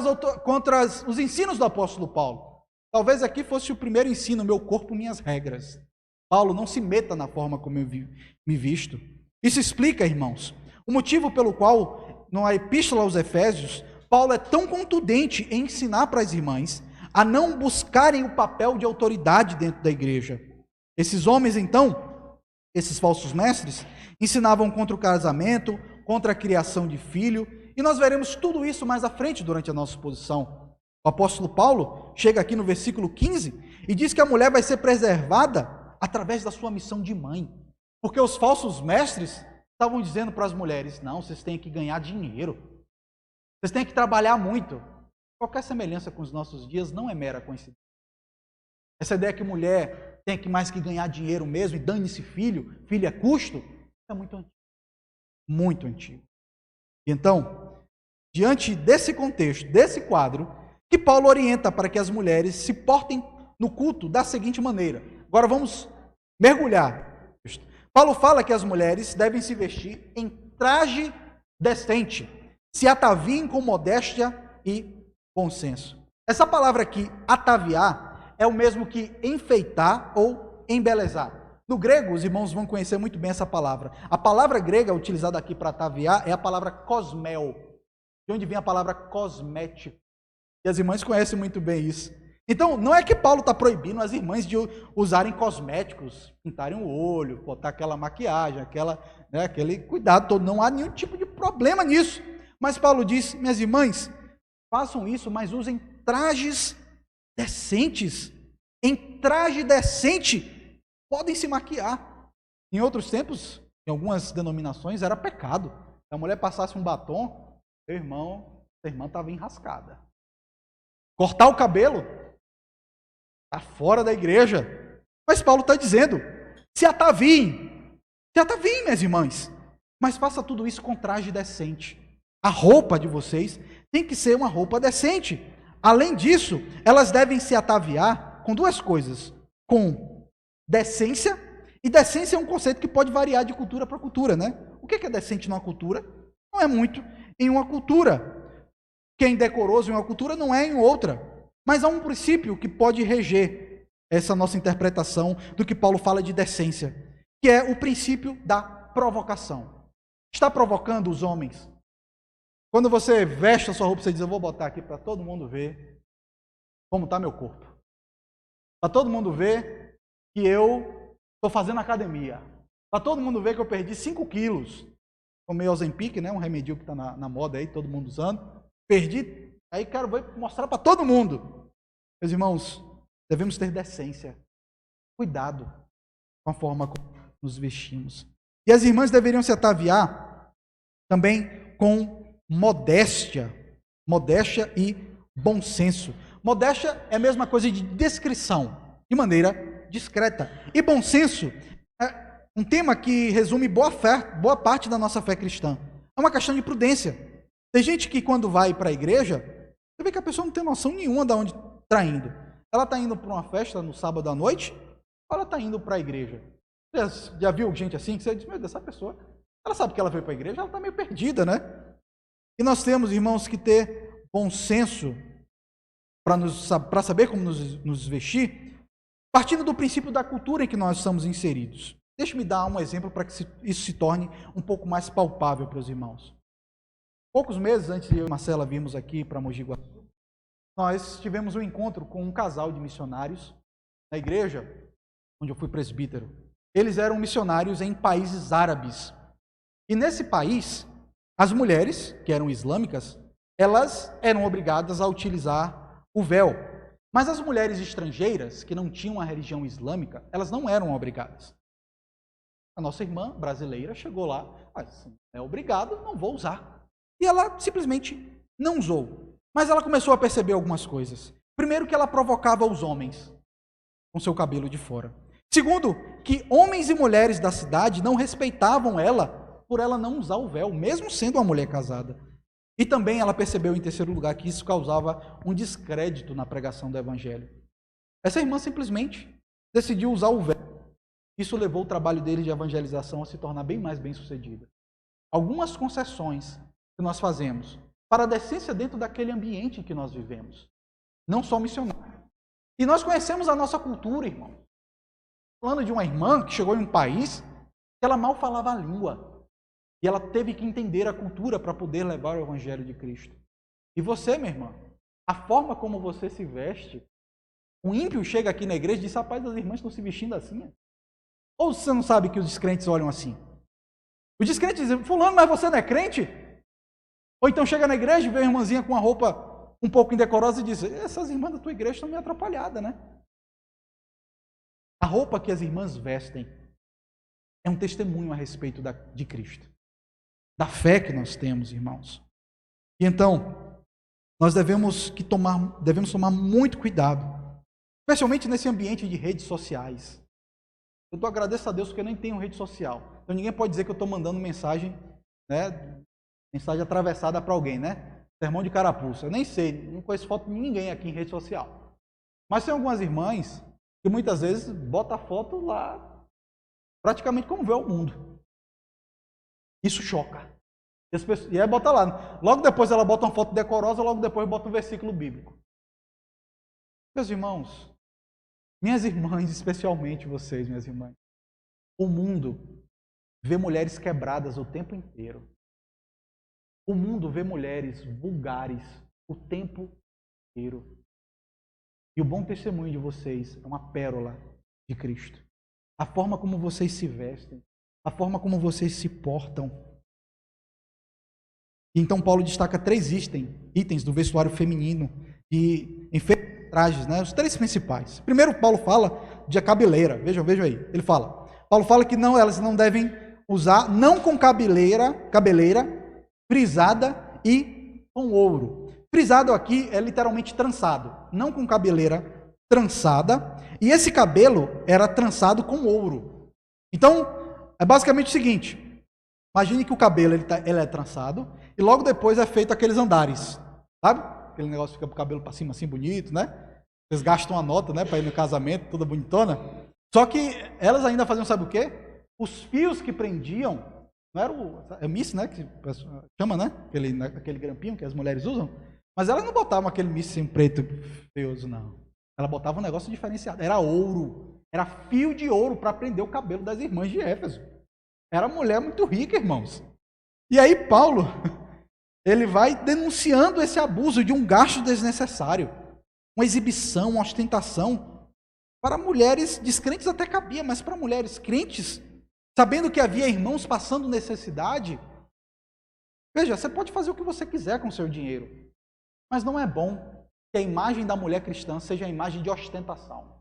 os ensinos do apóstolo Paulo. Talvez aqui fosse o primeiro ensino: meu corpo, minhas regras. Paulo, não se meta na forma como eu me visto. Isso explica, irmãos, o motivo pelo qual, na Epístola aos Efésios, Paulo é tão contundente em ensinar para as irmãs a não buscarem o papel de autoridade dentro da igreja. Esses homens, então, esses falsos mestres, ensinavam contra o casamento, contra a criação de filho, e nós veremos tudo isso mais à frente durante a nossa exposição. O apóstolo Paulo chega aqui no versículo 15 e diz que a mulher vai ser preservada através da sua missão de mãe. Porque os falsos mestres estavam dizendo para as mulheres, não, vocês têm que ganhar dinheiro, vocês têm que trabalhar muito. Qualquer semelhança com os nossos dias não é mera coincidência. Essa ideia que mulher tem que mais que ganhar dinheiro mesmo e dane-se filho é custo, é muito antigo. Muito antigo. E então, diante desse contexto, desse quadro, que Paulo orienta para que as mulheres se portem no culto da seguinte maneira. Agora vamos mergulhar. Paulo fala que as mulheres devem se vestir em traje decente, se ataviem com modéstia e bom senso. Essa palavra aqui, ataviar, é o mesmo que enfeitar ou embelezar. No grego, os irmãos vão conhecer muito bem essa palavra. A palavra grega utilizada aqui para ataviar é a palavra cosmel, de onde vem a palavra cosmético. E as irmãs conhecem muito bem isso. Então, não é que Paulo está proibindo as irmãs de usarem cosméticos, pintarem o olho, botar aquela maquiagem, aquele cuidado todo. Não há nenhum tipo de problema nisso. Mas Paulo diz, minhas irmãs, façam isso, mas usem trajes decentes. Em traje decente, podem se maquiar. Em outros tempos, em algumas denominações, era pecado. Se a mulher passasse um batom, sua irmã estava enrascada. Cortar o cabelo, está fora da igreja. Mas Paulo está dizendo, se ataviem, minhas irmãs, mas faça tudo isso com traje decente. A roupa de vocês tem que ser uma roupa decente. Além disso, elas devem se ataviar com duas coisas, com decência, e decência é um conceito que pode variar de cultura para cultura, né? O que é decente numa cultura? Não é muito em uma cultura. Que é indecoroso em uma cultura não é em outra. Mas há um princípio que pode reger essa nossa interpretação do que Paulo fala de decência, que é o princípio da provocação. Está provocando os homens? Quando você veste a sua roupa, você diz, eu vou botar aqui para todo mundo ver como está meu corpo. Para todo mundo ver que eu estou fazendo academia. Para todo mundo ver que eu perdi 5 quilos. Tomei Ozempic, né, um remédio que está na moda aí, todo mundo usando. Perdi, aí vou mostrar para todo mundo. Meus irmãos, devemos ter decência, cuidado com a forma como nos vestimos. E as irmãs deveriam se ataviar também com modéstia e bom senso. Modéstia é a mesma coisa de descrição, de maneira discreta. E bom senso é um tema que resume boa parte da nossa fé cristã. É uma questão de prudência. Tem gente que quando vai para a igreja, você vê que a pessoa não tem noção nenhuma de onde está indo. Ela está indo para uma festa no sábado à noite, ou ela está indo para a igreja? Você já viu gente assim, que você diz, meu Deus, essa pessoa, ela sabe que ela veio para a igreja, ela está meio perdida, né? E nós temos, irmãos, que ter bom senso para saber como nos vestir, partindo do princípio da cultura em que nós estamos inseridos. Deixe-me dar um exemplo para que isso se torne um pouco mais palpável para os irmãos. Poucos meses antes de eu e Marcela virmos aqui para Mogi Guaçu, nós tivemos um encontro com um casal de missionários na igreja onde eu fui presbítero. Eles eram missionários em países árabes. E nesse país, as mulheres, que eram islâmicas, elas eram obrigadas a utilizar o véu. Mas as mulheres estrangeiras, que não tinham a religião islâmica, elas não eram obrigadas. A nossa irmã brasileira chegou lá, assim, é obrigado, não vou usar. E ela simplesmente não usou. Mas ela começou a perceber algumas coisas. Primeiro, que ela provocava os homens com seu cabelo de fora. Segundo, que homens e mulheres da cidade não respeitavam ela por ela não usar o véu, mesmo sendo uma mulher casada. E também ela percebeu, em terceiro lugar, que isso causava um descrédito na pregação do evangelho. Essa irmã simplesmente decidiu usar o véu. Isso levou o trabalho dele de evangelização a se tornar bem mais bem-sucedido. Algumas concessões que nós fazemos para a decência dentro daquele ambiente em que nós vivemos. Não só missionário. E nós conhecemos a nossa cultura, irmão. falando de uma irmã que chegou em um país que ela mal falava a língua. E ela teve que entender a cultura para poder levar o evangelho de Cristo. E você, minha irmã, a forma como você se veste, o ímpio chega aqui na igreja e diz, rapaz, as irmãs estão se vestindo assim. Ou você não sabe que os descrentes olham assim? Os descrentes dizem, fulano, mas você não é crente? Ou então chega na igreja e vê a irmãzinha com uma roupa um pouco indecorosa e diz, essas irmãs da tua igreja estão meio atrapalhadas, né? A roupa que as irmãs vestem é um testemunho a respeito de Cristo, da fé que nós temos, irmãos. E então, nós devemos tomar muito cuidado, especialmente nesse ambiente de redes sociais. Eu agradeço a Deus porque eu nem tenho rede social. Então ninguém pode dizer que eu estou mandando mensagem, né, mensagem atravessada para alguém, né? Sermão de carapuça. Eu nem sei, não conheço foto de ninguém aqui em rede social. Mas tem algumas irmãs que muitas vezes botam a foto lá, praticamente como vê o mundo. Isso choca. E aí bota lá. Logo depois ela bota uma foto decorosa, logo depois bota um versículo bíblico. Meus irmãos, minhas irmãs, especialmente vocês, minhas irmãs, o mundo vê mulheres quebradas o tempo inteiro. O mundo vê mulheres vulgares o tempo inteiro. E o bom testemunho de vocês é uma pérola de Cristo. A forma como vocês se vestem, a forma como vocês se portam. Então Paulo destaca 3 itens do vestuário feminino e em trajes, né? Os 3 principais. Primeiro, Paulo fala de cabeleira. Vejam aí. Paulo fala que elas não devem usar, não com cabeleira frisada e com ouro. Frisado aqui é literalmente trançado, não com cabeleira trançada. E esse cabelo era trançado com ouro. Então, é basicamente o seguinte. Imagine que o cabelo ele é trançado e logo depois é feito aqueles andares, sabe? Aquele negócio fica com o cabelo para cima assim, bonito, né? Vocês gastam a nota, né, para ir no casamento, toda bonitona. Só que elas ainda faziam, sabe o quê? Os fios que prendiam, não era o miss, né, que chama, né? Aquele grampinho que as mulheres usam. Mas elas não botavam aquele miss assim, preto feioso, não. Ela botava um negócio diferenciado. Era ouro. Era fio de ouro para prender o cabelo das irmãs de Éfeso. Era mulher muito rica, irmãos. E aí Paulo, ele vai denunciando esse abuso de um gasto desnecessário. Uma exibição, uma ostentação. Para mulheres descrentes até cabia, mas para mulheres crentes, sabendo que havia irmãos passando necessidade, veja, você pode fazer o que você quiser com o seu dinheiro, mas não é bom que a imagem da mulher cristã seja a imagem de ostentação.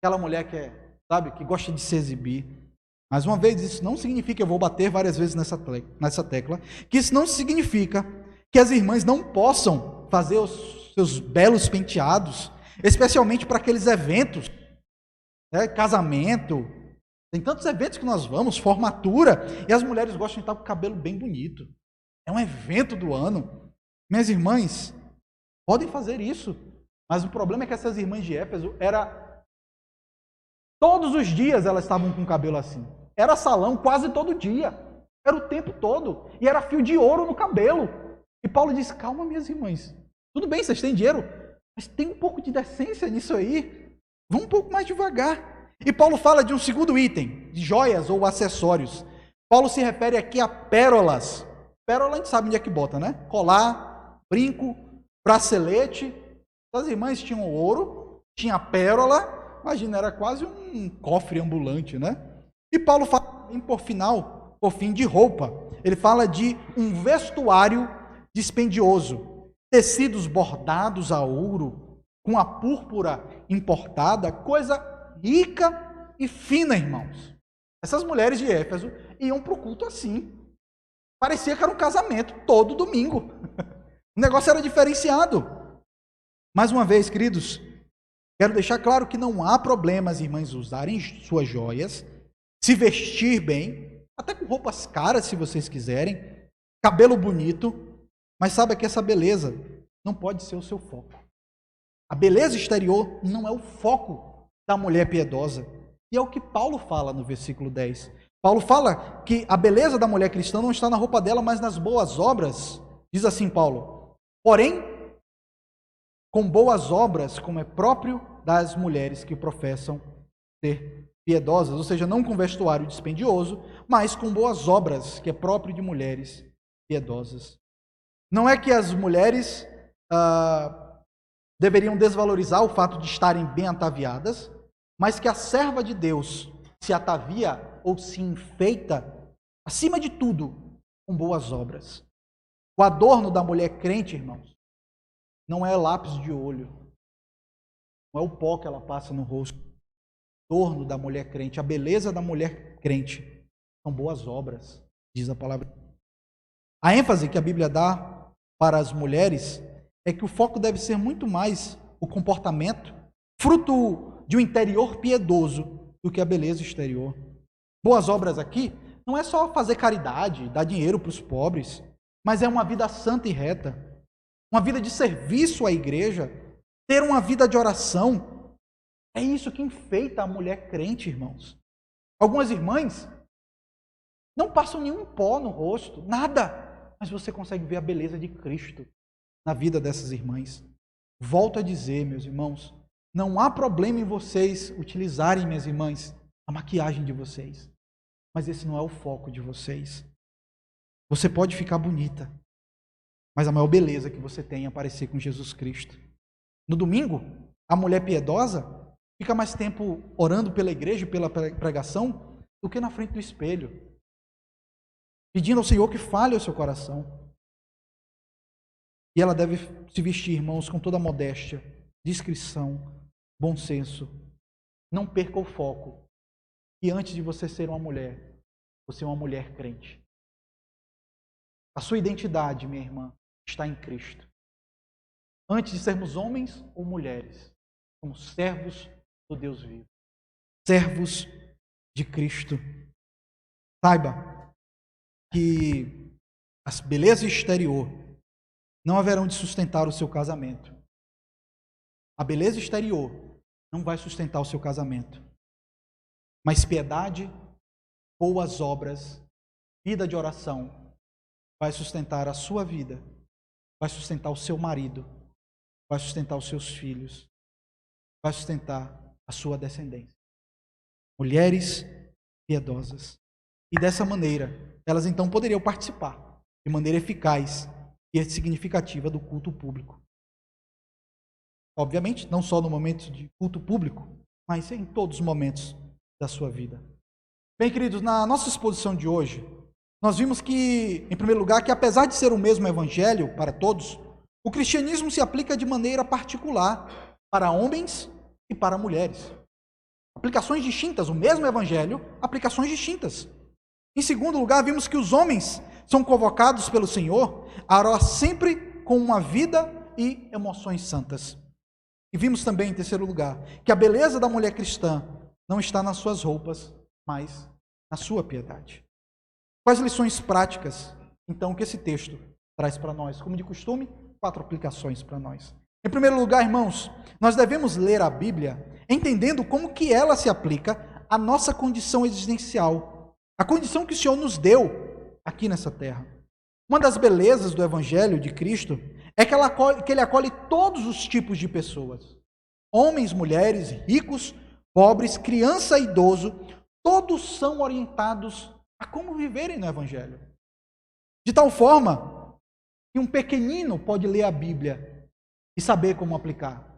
Aquela mulher que que gosta de se exibir. Mais uma vez, isso não significa, eu vou bater várias vezes nessa tecla, que isso não significa que as irmãs não possam fazer os seus belos penteados, especialmente para aqueles eventos, né, casamento. Tem tantos eventos que nós vamos, formatura, e as mulheres gostam de estar com o cabelo bem bonito. É um evento do ano. Minhas irmãs podem fazer isso, mas o problema é que essas irmãs de Éfeso todos os dias elas estavam com o cabelo assim. Era salão quase todo dia. Era o tempo todo. E era fio de ouro no cabelo. E Paulo diz, calma, minhas irmãs. Tudo bem, vocês têm dinheiro, mas tem um pouco de decência nisso aí. Vão um pouco mais devagar. E Paulo fala de um segundo item, de joias ou acessórios. Paulo se refere aqui a pérolas. Pérola a gente sabe onde é que bota, né? Colar, brinco, bracelete. As irmãs tinham ouro, tinha pérola. Imagina, era quase um cofre ambulante, né? E Paulo fala, por fim, de roupa. Ele fala de um vestuário dispendioso, tecidos bordados a ouro, com a púrpura importada, coisa rica e fina, irmãos. Essas mulheres de Éfeso iam para o culto assim. Parecia que era um casamento todo domingo. O negócio era diferenciado. Mais uma vez, queridos, quero deixar claro que não há problema as irmãs usarem suas joias, se vestir bem, até com roupas caras, se vocês quiserem, cabelo bonito, mas saiba que essa beleza não pode ser o seu foco. A beleza exterior não é o foco da mulher piedosa. E é o que Paulo fala no versículo 10. Paulo fala que a beleza da mulher cristã não está na roupa dela, mas nas boas obras. Diz assim Paulo, porém, com boas obras, como é próprio das mulheres que professam ser piedosas, ou seja, não com vestuário dispendioso, mas com boas obras, que é próprio de mulheres piedosas. Não é que as mulheres deveriam desvalorizar o fato de estarem bem ataviadas, mas que a serva de Deus se atavia ou se enfeita, acima de tudo, com boas obras. O adorno da mulher crente, irmãos, não é lápis de olho, não é o pó que ela passa no rosto. O adorno da mulher crente, a beleza da mulher crente, são boas obras, diz a palavra. A ênfase que a Bíblia dá para as mulheres é que o foco deve ser muito mais o comportamento, fruto de um interior piedoso, do que a beleza exterior. Boas obras aqui não é só fazer caridade, dar dinheiro para os pobres, mas é uma vida santa e reta, uma vida de serviço à igreja, ter uma vida de oração. É isso que enfeita a mulher crente, irmãos. Algumas irmãs não passam nenhum pó no rosto, nada, mas você consegue ver a beleza de Cristo na vida dessas irmãs. Volto a dizer, meus irmãos, não há problema em vocês utilizarem, minhas irmãs, a maquiagem de vocês, mas esse não é o foco de vocês. Você pode ficar bonita, mas a maior beleza que você tem é aparecer com Jesus Cristo. No domingo, a mulher piedosa fica mais tempo orando pela igreja, pela pregação, do que na frente do espelho, pedindo ao Senhor que fale ao seu coração. E ela deve se vestir, irmãos, com toda a modéstia, discrição, bom senso. Não perca o foco. E antes de você ser uma mulher, você é uma mulher crente. A sua identidade, minha irmã, está em Cristo. Antes de sermos homens ou mulheres, somos servos do Deus vivo. Servos de Cristo. Saiba que a beleza exterior não haverão de sustentar o seu casamento. A beleza exterior não vai sustentar o seu casamento. Mas piedade, boas obras, vida de oração, vai sustentar a sua vida, vai sustentar o seu marido, vai sustentar os seus filhos, vai sustentar a sua descendência. Mulheres piedosas. E dessa maneira, elas então poderiam participar de maneira eficaz e significativa do culto público. Obviamente, não só no momento de culto público, mas em todos os momentos da sua vida. Bem, queridos, na nossa exposição de hoje, nós vimos que, em primeiro lugar, que apesar de ser o mesmo evangelho para todos, o cristianismo se aplica de maneira particular para homens e para mulheres. Aplicações distintas, o mesmo evangelho, aplicações distintas. Em segundo lugar, vimos que os homens são convocados pelo Senhor a orar sempre com uma vida e emoções santas. E vimos também, em terceiro lugar, que a beleza da mulher cristã não está nas suas roupas, mas na sua piedade. Quais lições práticas, então, que esse texto traz para nós? Como de costume, 4 aplicações para nós. Em primeiro lugar, irmãos, nós devemos ler a Bíblia entendendo como que ela se aplica à nossa condição existencial, a condição que o Senhor nos deu aqui nessa terra. Uma das belezas do Evangelho de Cristo é que ele acolhe todos os tipos de pessoas. Homens, mulheres, ricos, pobres, criança e idoso, todos são orientados a como viverem no Evangelho. De tal forma que um pequenino pode ler a Bíblia e saber como aplicar.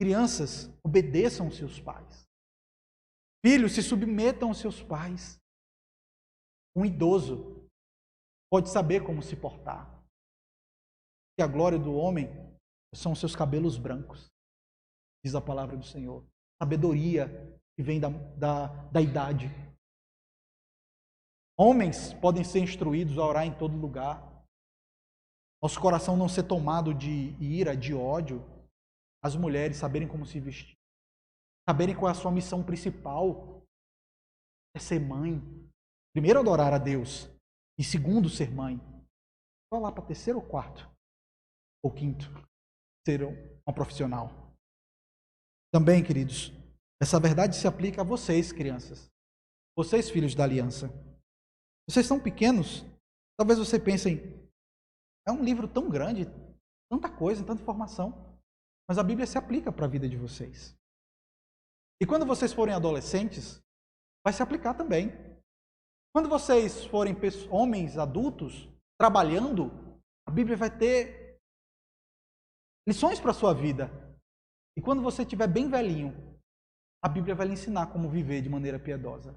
Crianças, obedeçam aos seus pais. Filhos, se submetam aos seus pais. Um idoso pode saber como se portar. E a glória do homem são os seus cabelos brancos, diz a palavra do Senhor. Sabedoria que vem da idade. Homens podem ser instruídos a orar em todo lugar. Nosso coração não ser tomado de ira, de ódio. As mulheres saberem como se vestir. Saberem qual é a sua missão principal. É ser mãe. Primeiro, adorar a Deus. E segundo, ser mãe. Só lá para terceiro ou quarto. Ou quinto. Ser uma profissional. Também, queridos, essa verdade se aplica a vocês, crianças. Vocês, filhos da aliança. Vocês são pequenos. Talvez você pensem, é um livro tão grande, tanta coisa, tanta informação. Mas a Bíblia se aplica para a vida de vocês. E quando vocês forem adolescentes, vai se aplicar também. Quando vocês forem homens adultos, trabalhando, a Bíblia vai ter lições para a sua vida. E quando você estiver bem velhinho, a Bíblia vai lhe ensinar como viver de maneira piedosa.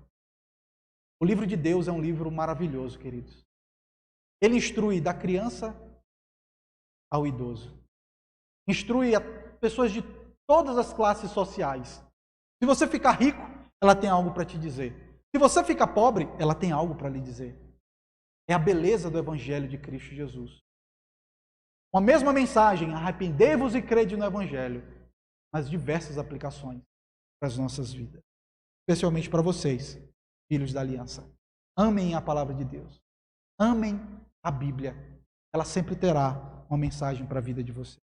O livro de Deus é um livro maravilhoso, queridos. Ele instrui da criança ao idoso. Instrui a pessoas de todas as classes sociais. Se você ficar rico, ela tem algo para te dizer. Se você ficar pobre, ela tem algo para lhe dizer. É a beleza do Evangelho de Cristo Jesus. Uma mesma mensagem, arrependei-vos e crede no Evangelho, mas diversas aplicações para as nossas vidas. Especialmente para vocês, filhos da aliança. Amem a palavra de Deus. Amem a Bíblia. Ela sempre terá uma mensagem para a vida de vocês.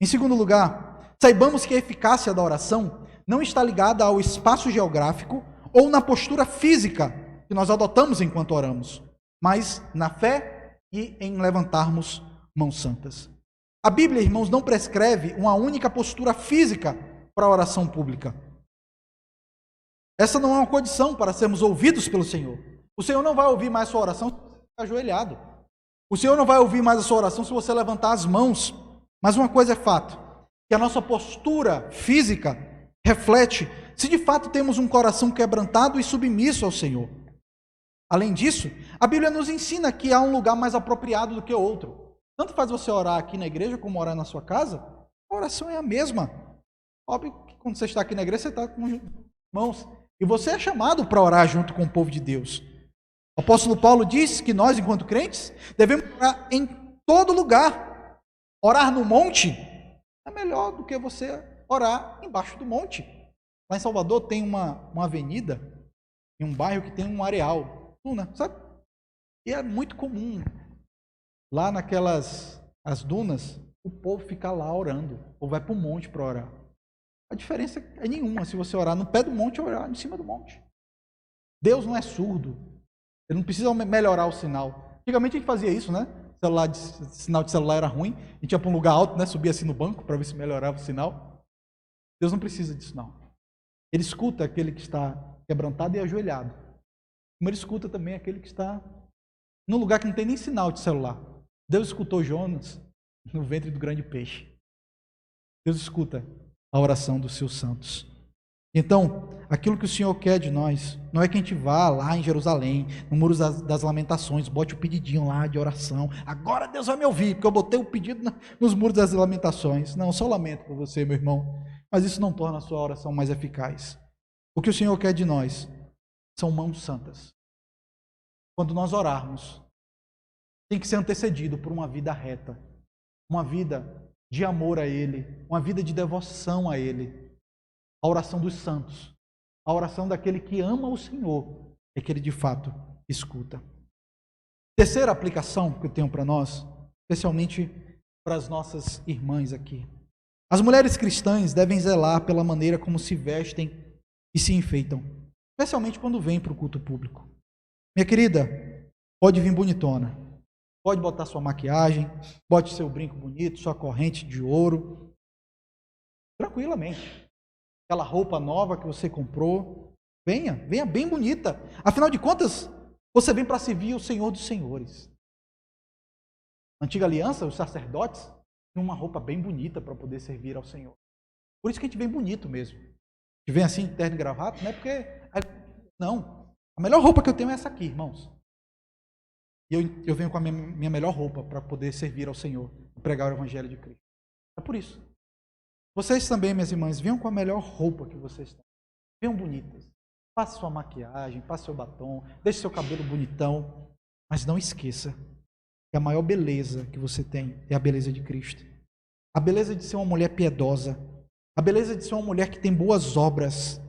Em segundo lugar, saibamos que a eficácia da oração não está ligada ao espaço geográfico ou na postura física que nós adotamos enquanto oramos, mas na fé e em levantarmos mãos santas. A Bíblia, irmãos, não prescreve uma única postura física para a oração pública. Essa não é uma condição para sermos ouvidos pelo Senhor. O Senhor não vai ouvir mais a sua oração se você ficar ajoelhado. O Senhor não vai ouvir mais a sua oração se você levantar as mãos. Mas uma coisa é fato, que a nossa postura física reflete se de fato temos um coração quebrantado e submisso ao Senhor. Além disso, a Bíblia nos ensina que há um lugar mais apropriado do que outro. Tanto faz você orar aqui na igreja como orar na sua casa, a oração é a mesma. Óbvio que quando você está aqui na igreja, você está com mãos. E você é chamado para orar junto com o povo de Deus. O apóstolo Paulo diz que nós, enquanto crentes, devemos orar em todo lugar. Orar no monte é melhor do que você orar embaixo do monte. Lá em Salvador tem uma avenida, em um bairro que tem um areal, duna, sabe? E é muito comum, lá naquelas as dunas, o povo fica lá orando, ou vai para o monte para orar. A diferença é nenhuma se você orar no pé do monte ou orar em cima do monte. Deus não é surdo, ele não precisa melhorar o sinal. Antigamente a gente fazia isso, né? Sinal de celular era ruim, a gente ia para um lugar alto, né? Subia assim no banco para ver se melhorava o sinal. Deus não precisa disso, não. Ele escuta aquele que está quebrantado e ajoelhado. Como ele escuta também aquele que está num lugar que não tem nem sinal de celular. Deus escutou Jonas no ventre do grande peixe. Deus escuta a oração dos seus santos. Então, aquilo que o Senhor quer de nós, não é que a gente vá lá em Jerusalém, no Muro das Lamentações, bote o pedidinho lá de oração, agora Deus vai me ouvir, porque eu botei o pedido nos Muros das Lamentações. Não, só lamento por você, meu irmão, mas isso não torna a sua oração mais eficaz. O que o Senhor quer de nós são mãos santas. Quando nós orarmos, tem que ser antecedido por uma vida reta, uma vida de amor a Ele, uma vida de devoção a Ele. A oração dos santos, a oração daquele que ama o Senhor, é que ele de fato escuta. Terceira aplicação que eu tenho para nós, especialmente para as nossas irmãs aqui. As mulheres cristãs devem zelar pela maneira como se vestem e se enfeitam, especialmente quando vêm para o culto público. Minha querida, pode vir bonitona, pode botar sua maquiagem, bote seu brinco bonito, sua corrente de ouro, tranquilamente. Aquela roupa nova que você comprou, venha bem bonita. Afinal de contas, você vem para servir o Senhor dos Senhores. Na antiga aliança, os sacerdotes tinham uma roupa bem bonita para poder servir ao Senhor. Por isso que a gente vem bonito mesmo. A gente vem assim, terno e gravata, não é porque... Não, a melhor roupa que eu tenho é essa aqui, irmãos. E eu venho com a minha melhor roupa para poder servir ao Senhor, pregar o Evangelho de Cristo. É por isso. Vocês também, minhas irmãs, venham com a melhor roupa que vocês têm. Venham bonitas. Passe sua maquiagem, passe seu batom, deixe seu cabelo bonitão. Mas não esqueça que a maior beleza que você tem é a beleza de Cristo. A beleza de ser uma mulher piedosa. A beleza de ser uma mulher que tem boas obras.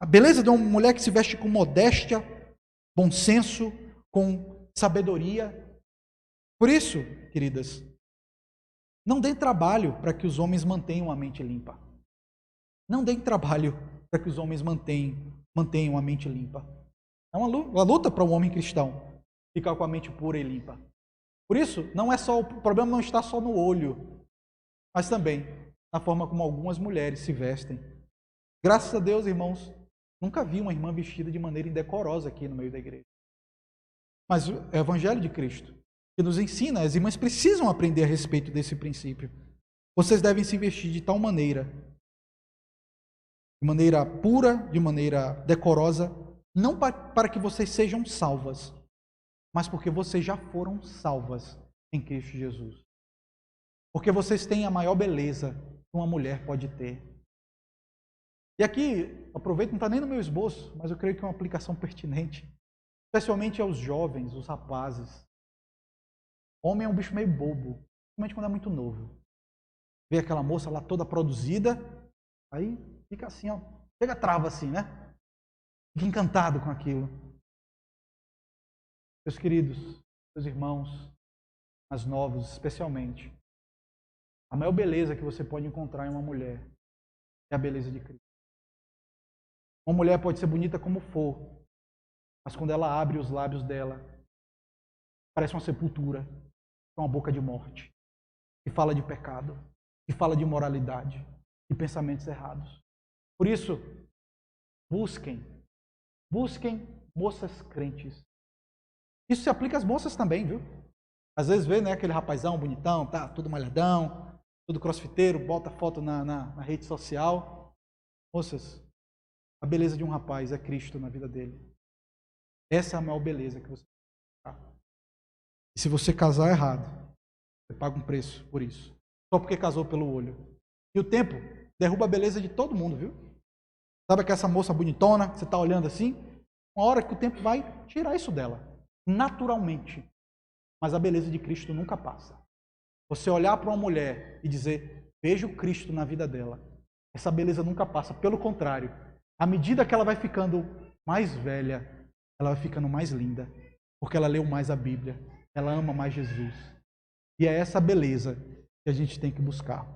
A beleza de uma mulher que se veste com modéstia, bom senso, com sabedoria. Por isso, queridas, não deem trabalho para que os homens mantenham a mente limpa. Não deem trabalho para que os homens mantenham a mente limpa. É uma luta para o homem cristão ficar com a mente pura e limpa. Por isso, o problema não está só no olho, mas também na forma como algumas mulheres se vestem. Graças a Deus, irmãos, nunca vi uma irmã vestida de maneira indecorosa aqui no meio da igreja. Mas é o Evangelho de Cristo que nos ensina, as irmãs precisam aprender a respeito desse princípio. Vocês devem se vestir de tal maneira, de maneira pura, de maneira decorosa, não para que vocês sejam salvas, mas porque vocês já foram salvas em Cristo Jesus. Porque vocês têm a maior beleza que uma mulher pode ter. E aqui, aproveito, não está nem no meu esboço, mas eu creio que é uma aplicação pertinente, especialmente aos jovens, os rapazes. Homem é um bicho meio bobo, principalmente quando é muito novo. Vê aquela moça lá toda produzida, aí fica assim, ó, chega trava assim, né? Fica encantado com aquilo. Meus queridos, meus irmãos, mais novos especialmente, a maior beleza que você pode encontrar em uma mulher é a beleza de Cristo. Uma mulher pode ser bonita como for, mas quando ela abre os lábios dela, parece uma sepultura, com uma boca de morte, que fala de pecado, que fala de imoralidade, de pensamentos errados. Por isso, busquem moças crentes. Isso se aplica às moças também, viu? Às vezes vê, né, aquele rapazão bonitão, tá, tudo malhadão, tudo crossfiteiro, bota foto na rede social. Moças, a beleza de um rapaz é Cristo na vida dele. Essa é a maior beleza que você tem. E se você casar errado, você paga um preço por isso. Só porque casou pelo olho. E o tempo derruba a beleza de todo mundo, viu? Sabe que essa moça bonitona, que você está olhando assim? Uma hora que o tempo vai tirar isso dela. Naturalmente. Mas a beleza de Cristo nunca passa. Você olhar para uma mulher e dizer, vejo Cristo na vida dela. Essa beleza nunca passa. Pelo contrário, à medida que ela vai ficando mais velha, ela vai ficando mais linda. Porque ela leu mais a Bíblia. Ela ama mais Jesus. E é essa beleza que a gente tem que buscar.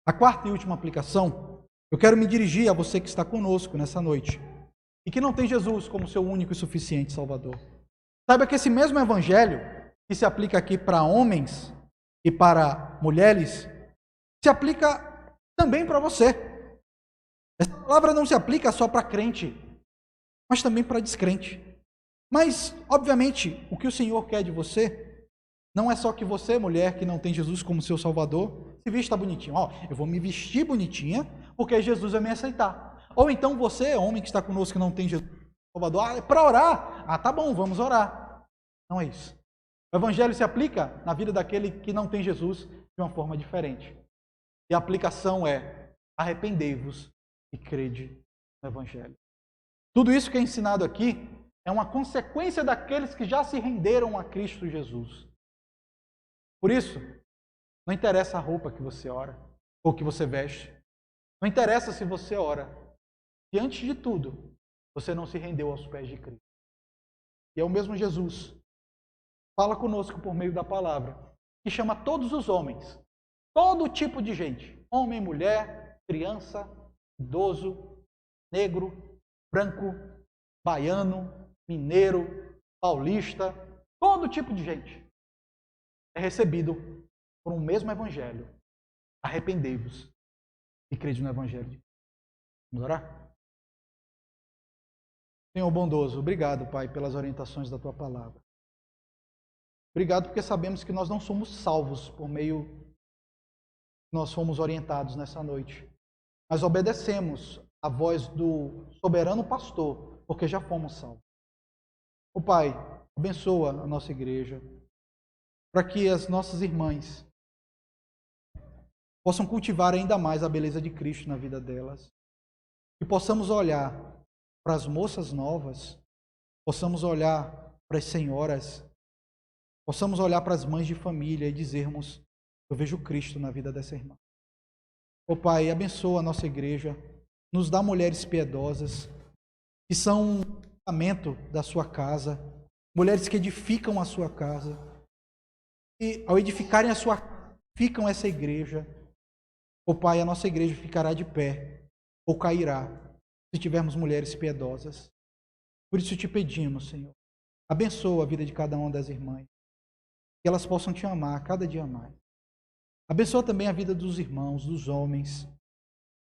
A quarta e última aplicação, eu quero me dirigir a você que está conosco nessa noite e que não tem Jesus como seu único e suficiente Salvador. Saiba que esse mesmo evangelho que se aplica aqui para homens e para mulheres, se aplica também para você. Essa palavra não se aplica só para crente, mas também para descrente. Mas, obviamente, o que o Senhor quer de você não é só que você, mulher, que não tem Jesus como seu Salvador, se vista bonitinho. Ó, eu vou me vestir bonitinha, porque Jesus vai me aceitar. Ou então você, homem que está conosco, que não tem Jesus como Salvador, é para orar. Ah, tá bom, vamos orar. Não é isso. O Evangelho se aplica na vida daquele que não tem Jesus de uma forma diferente. E a aplicação é, arrependei-vos e crede no Evangelho. Tudo isso que é ensinado aqui é uma consequência daqueles que já se renderam a Cristo Jesus. Por isso, não interessa a roupa que você ora ou que você veste. Não interessa se você ora. E antes de tudo, você não se rendeu aos pés de Cristo. E é o mesmo Jesus. Fala conosco por meio da palavra, que chama todos os homens, todo tipo de gente, homem, mulher, criança, idoso, negro, branco, baiano, mineiro, paulista, todo tipo de gente é recebido por um mesmo evangelho. Arrependei-vos e crede no evangelho. Vamos orar? Senhor bondoso, obrigado, Pai, pelas orientações da Tua palavra. Obrigado porque sabemos que nós não somos salvos por meio que nós fomos orientados nessa noite, mas obedecemos a voz do soberano pastor, porque já fomos salvos. Ó Pai, abençoa a nossa igreja, para que as nossas irmãs possam cultivar ainda mais a beleza de Cristo na vida delas, e possamos olhar para as moças novas, possamos olhar para as senhoras, possamos olhar para as mães de família e dizermos, eu vejo Cristo na vida dessa irmã. Ó Pai, abençoa a nossa igreja, nos dá mulheres piedosas, que são o fundamento da sua casa, mulheres que edificam a sua casa, e ao edificarem a sua casa, edificam essa igreja. Ó Pai, a nossa igreja ficará de pé, ou cairá, se tivermos mulheres piedosas. Por isso te pedimos, Senhor, abençoa a vida de cada uma das irmãs, que elas possam te amar cada dia mais. Abençoa também a vida dos irmãos, dos homens,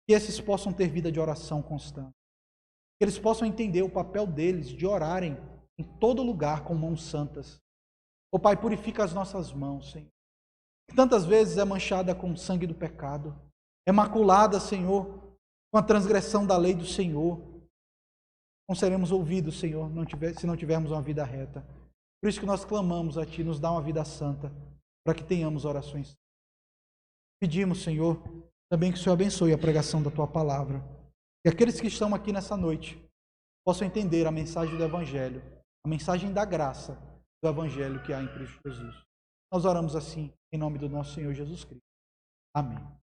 que esses possam ter vida de oração constante. Que eles possam entender o papel deles de orarem em todo lugar com mãos santas. Ó Pai, purifica as nossas mãos, Senhor. Que tantas vezes é manchada com o sangue do pecado, é maculada, Senhor, com a transgressão da lei do Senhor. Não seremos ouvidos, Senhor, se não tivermos uma vida reta. Por isso que nós clamamos a Ti, nos dá uma vida santa, para que tenhamos orações. Pedimos, Senhor, também que o Senhor abençoe a pregação da Tua palavra. Que aqueles que estão aqui nessa noite possam entender a mensagem do Evangelho, a mensagem da graça do Evangelho que há em Cristo Jesus. Nós oramos assim, em nome do nosso Senhor Jesus Cristo. Amém.